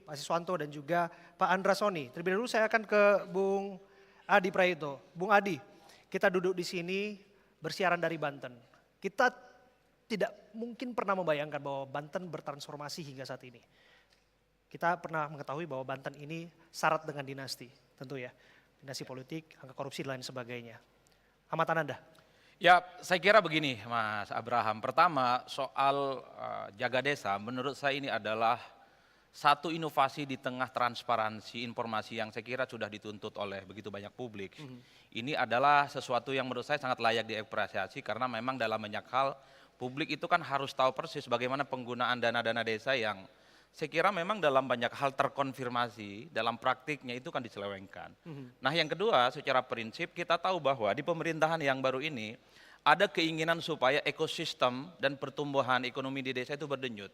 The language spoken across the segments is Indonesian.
Pak Siswanto dan juga Pak Andra Soni. Terlebih dahulu saya akan ke Bung Adi Praetno. Bung Adi, kita duduk di sini bersiaran dari Banten. Kita tidak mungkin pernah membayangkan bahwa Banten bertransformasi hingga saat ini. Kita pernah mengetahui bahwa Banten ini syarat dengan dinasti, tentu ya. Dinasti politik, angka korupsi dan lain sebagainya. Amatan Anda? Ya, saya kira begini Mas Abraham. Pertama, soal jaga desa, menurut saya ini adalah satu inovasi di tengah transparansi informasi yang saya kira sudah dituntut oleh begitu banyak publik. Ini adalah sesuatu yang menurut saya sangat layak diapresiasi karena memang dalam banyak hal publik itu kan harus tahu persis bagaimana penggunaan dana-dana desa yang saya kira memang dalam banyak hal terkonfirmasi, dalam praktiknya itu kan diselewengkan. Nah yang kedua, secara prinsip kita tahu bahwa di pemerintahan yang baru ini ada keinginan supaya ekosistem dan pertumbuhan ekonomi di desa itu berdenyut.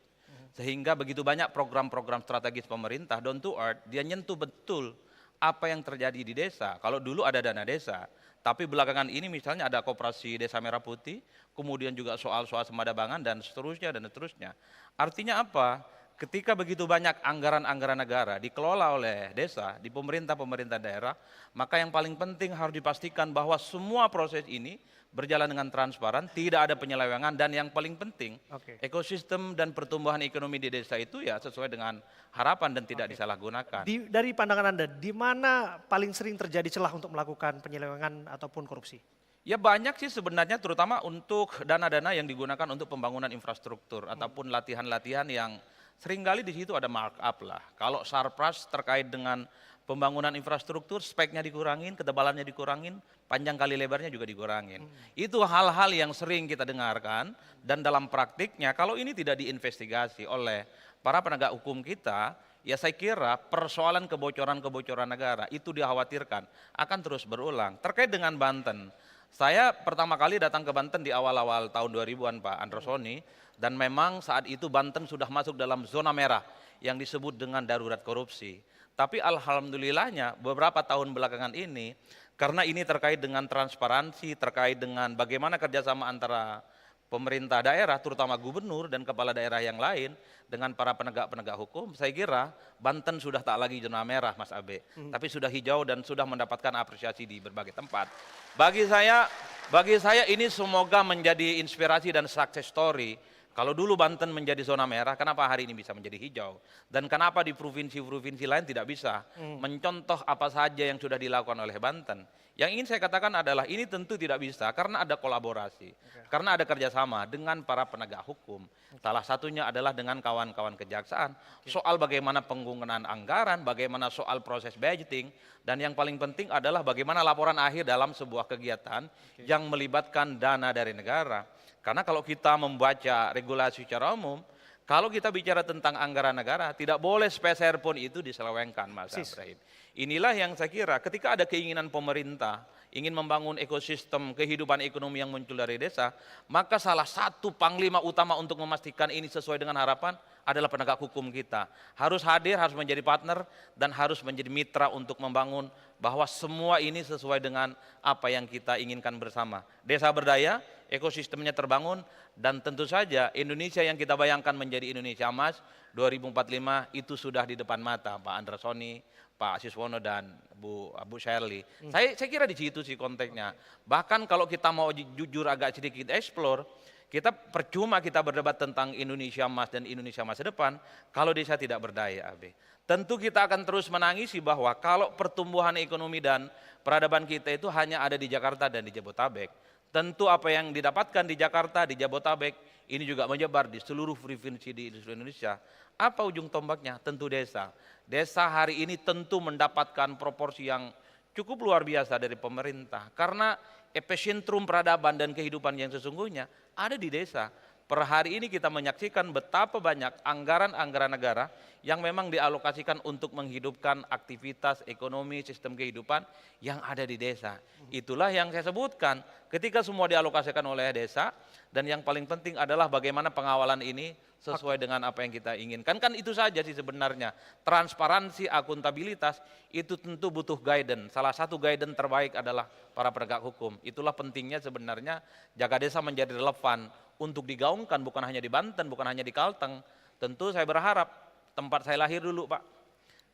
Sehingga begitu banyak program-program strategis pemerintah, down to earth, dia nyentuh betul apa yang terjadi di desa. Kalau dulu ada dana desa, tapi belakangan ini misalnya ada koperasi Desa Merah Putih, kemudian juga soal-soal semadabangan dan seterusnya dan seterusnya. Artinya apa? Ketika begitu banyak anggaran-anggaran negara dikelola oleh desa, di pemerintah-pemerintah daerah, maka yang paling penting harus dipastikan bahwa semua proses ini berjalan dengan transparan, tidak ada penyelewengan, dan yang paling penting, ekosistem dan pertumbuhan ekonomi di desa itu ya sesuai dengan harapan dan tidak disalahgunakan. Dari pandangan Anda, di mana paling sering terjadi celah untuk melakukan penyelewengan ataupun korupsi? Ya banyak sih sebenarnya, terutama untuk dana-dana yang digunakan untuk pembangunan infrastruktur ataupun latihan-latihan yang seringkali di situ ada markup lah. Kalau surplus terkait dengan pembangunan infrastruktur, speknya dikurangin, ketebalannya dikurangin, panjang kali lebarnya juga dikurangin. Itu hal-hal yang sering kita dengarkan dan dalam praktiknya kalau ini tidak diinvestigasi oleh para penegak hukum kita, ya saya kira persoalan kebocoran-kebocoran negara itu dikhawatirkan akan terus berulang. Terkait dengan Banten, saya pertama kali datang ke Banten di awal-awal tahun 2000-an Pak Andra Soni, dan memang saat itu Banten sudah masuk dalam zona merah yang disebut dengan darurat korupsi. Tapi alhamdulillahnya beberapa tahun belakangan ini, karena ini terkait dengan transparansi, terkait dengan bagaimana kerjasama antara pemerintah daerah, terutama gubernur dan kepala daerah yang lain, dengan para penegak-penegak hukum, saya kira Banten sudah tak lagi zona merah Mas Abe, tapi sudah hijau dan sudah mendapatkan apresiasi di berbagai tempat. Bagi saya ini semoga menjadi inspirasi dan success story. Kalau dulu Banten menjadi zona merah, kenapa hari ini bisa menjadi hijau? Dan kenapa di provinsi-provinsi lain tidak bisa mencontoh apa saja yang sudah dilakukan oleh Banten? Yang ingin saya katakan adalah ini tentu tidak bisa karena ada kolaborasi, karena ada kerjasama dengan para penegak hukum. Salah satunya adalah dengan kawan-kawan kejaksaan, soal bagaimana penggunaan anggaran, bagaimana soal proses budgeting, dan yang paling penting adalah bagaimana laporan akhir dalam sebuah kegiatan yang melibatkan dana dari negara. Karena kalau kita membaca regulasi secara umum, kalau kita bicara tentang anggaran negara, tidak boleh sepeser pun itu diselewengkan Mas Ibrahim. Inilah yang saya kira ketika ada keinginan pemerintah ingin membangun ekosistem kehidupan ekonomi yang muncul dari desa, maka salah satu panglima utama untuk memastikan ini sesuai dengan harapan adalah penegak hukum kita. Harus hadir, harus menjadi partner, dan harus menjadi mitra untuk membangun bahwa semua ini sesuai dengan apa yang kita inginkan bersama. Desa berdaya, ekosistemnya terbangun, dan tentu saja Indonesia yang kita bayangkan menjadi Indonesia Emas 2045 itu sudah di depan mata Pak Andra Soni, Pak Siswono, dan Bu Shirley. Saya kira di situ sih konteksnya. Bahkan kalau kita mau jujur agak sedikit explore, kita percuma kita berdebat tentang Indonesia Emas dan Indonesia masa depan kalau desa tidak berdaya, Abe. Tentu kita akan terus menangisi bahwa kalau pertumbuhan ekonomi dan peradaban kita itu hanya ada di Jakarta dan di Jabotabek, tentu apa yang didapatkan di Jakarta, di Jabotabek, ini juga menyebar di seluruh provinsi di seluruh Indonesia. Apa ujung tombaknya? Tentu desa. Desa hari ini tentu mendapatkan proporsi yang cukup luar biasa dari pemerintah. Karena epicentrum peradaban dan kehidupan yang sesungguhnya ada di desa. Per hari ini kita menyaksikan betapa banyak anggaran-anggaran negara yang memang dialokasikan untuk menghidupkan aktivitas ekonomi, sistem kehidupan yang ada di desa. Itulah yang saya sebutkan, ketika semua dialokasikan oleh desa, dan yang paling penting adalah bagaimana pengawalan ini sesuai dengan apa yang kita inginkan. Kan itu saja sih sebenarnya, transparansi, akuntabilitas, itu tentu butuh guidance. Salah satu guidance terbaik adalah para penegak hukum. Itulah pentingnya sebenarnya jaga desa menjadi relevan untuk digaungkan bukan hanya di Banten, bukan hanya di Kalteng. Tentu saya berharap tempat saya lahir dulu Pak,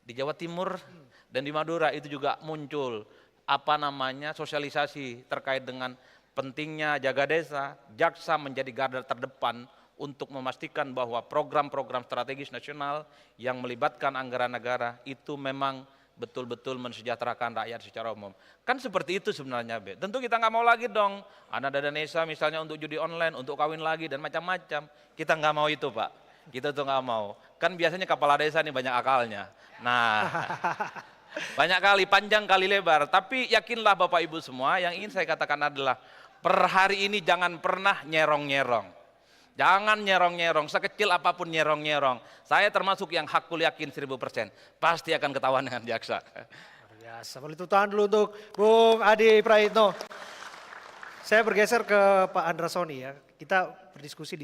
Di Jawa Timur dan di Madura itu juga muncul sosialisasi terkait dengan pentingnya jaga desa, Jaksa menjadi garda terdepan untuk memastikan bahwa program-program strategis nasional yang melibatkan anggaran negara itu memang betul-betul mensejahterakan rakyat secara umum. Kan seperti itu sebenarnya, Be. Tentu kita nggak mau lagi dong, ada dana desa misalnya untuk judi online, untuk kawin lagi dan macam-macam. Kita nggak mau itu, Pak. Kita tuh nggak mau. Kan biasanya kepala desa ini banyak akalnya. Nah, banyak kali, panjang kali lebar. Tapi yakinlah Bapak Ibu semua, yang ingin saya katakan adalah per hari ini jangan pernah nyerong-nyerong. Jangan nyerong-nyerong, sekecil apapun nyerong-nyerong. Saya termasuk yang hakul yakin 1000%. Pasti akan ketahuan dengan jaksa. Luar biasa. Boleh tepuk tangan dulu untuk Bung Adi Praitno. Saya bergeser ke Pak Andrasoni ya. Kita berdiskusi di